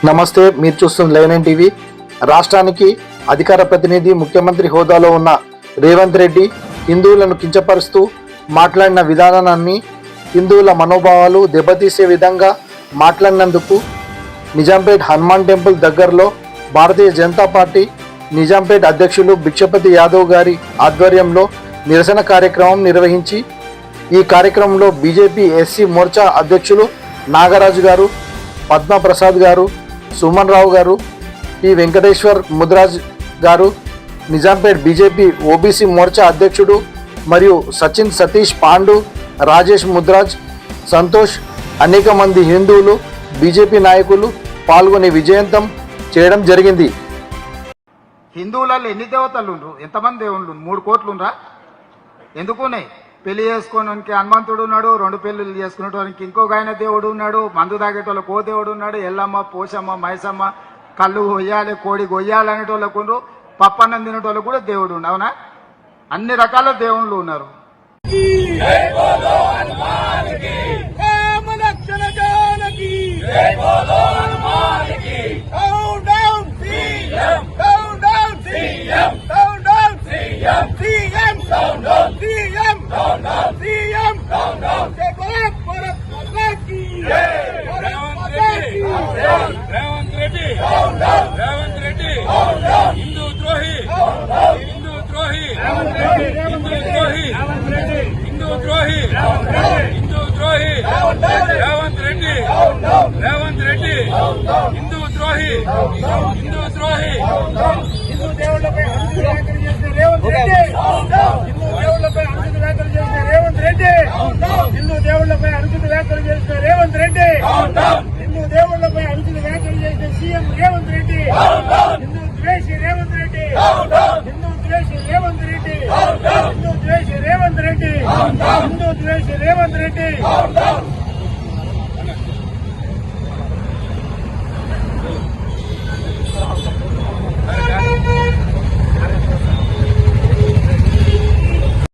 నమస్తే, మీరు చూస్తున్న లైవ్ టీవీ. రాష్ట్రానికి అధికార ప్రతినిధి ముఖ్యమంత్రి హోదాలో ఉన్న రేవంత్ రెడ్డి హిందువులను కించపరుస్తూ మాట్లాడిన విధానాన్ని, హిందువుల మనోభావాలు దెబ్బతీసే విధంగా మాట్లాడినందుకు నిజాంపేట్ హనుమాన్ టెంపుల్ దగ్గరలో భారతీయ జనతా పార్టీ నిజాంపేట్ అధ్యక్షులు భిక్షపతి యాదవ్ గారి ఆధ్వర్యంలో నిరసన కార్యక్రమం నిర్వహించి, ఈ కార్యక్రమంలో బీజేపీ ఎస్సీ మోర్చా అధ్యక్షులు నాగరాజు గారు, పద్మప్రసాద్ గారు, సుమన్ రావు గారు, పి వెంకటేశ్వర్ ముద్రాజ్ గారు, నిజాంపేట్ బీజేపీ ఓబీసీ మోర్చా అధ్యక్షుడు మరియు సచిన్ సతీష్ పాండు, రాజేష్ ముద్రాజ్, సంతోష్, అనేక మంది హిందువులు బీజేపీ నాయకులు పాల్గొని విజయవంతం చేయడం జరిగింది. హిందువులలో ఎన్ని దేవతలు ఉండ్రు? ఎంతమంది దేవుళ్ళు? 3 కోట్లు ఉండ్రా? ఎందుకున్నాయి? పెళ్లి చేసుకోవడానికి హనుమంతుడు ఉన్నాడు, 2 పెళ్లిళ్ళు చేసుకునేటోనికి ఇంకొక ఆయన దేవుడు ఉన్నాడు, మందు తాగేటోళ్ళకి ఓ దేవుడు ఉన్నాడు, ఎల్లమ్మ, పోషమ్మ, మైసమ్మ, కళ్ళు కొయ్యాలి, కోడి కొయ్యాలి అనేటోళ్ళకు ఉండ్రు, పప్పన్నం తినేటోళ్ళకు కూడా దేవుడు ఉండు. అవునా? అన్ని రకాల దేవుళ్ళు ఉన్నారు. రేవంత్ రెడ్డి హిందూ ద్రోహి, హిందూ ద్రోహి, హిందూ ద్రోహి, హిందూ ద్రోహి, హిందూ ద్రోహి, రేవంత్ రెడ్డి, రేవంత్ రెడ్డి హిందూ ద్రోహి, హిందూ ద్రోహి. హిందూ దేవుళ్లపై అనుచిత వ్యాఖ్యలు చేసిన రేవంత్ రెడ్డి, హిందూ దేవుళ్లపై అనుచిత వ్యాఖ్యలు చేసిన రేవంత్ రెడ్డి, హిందూ దేవుళ్లపై అనుచిత వ్యాఖ్యలు చేసిన రేవంత్ రెడ్డి, హిందూ దేవుళ్లపై అనుచిత వ్యాఖ్యలు చేసిన సీఎం రేవంత్ రెడ్డి, హిందూ ద్వేషి రేవంత్ రెడ్డి, హిందూ ద్వేషి రేవంత్ రెడ్డి, హిందూ ద్వేషి రేవంత్ రెడ్డి, హిందూ ద్వేషి రేవంత్ రెడ్డి.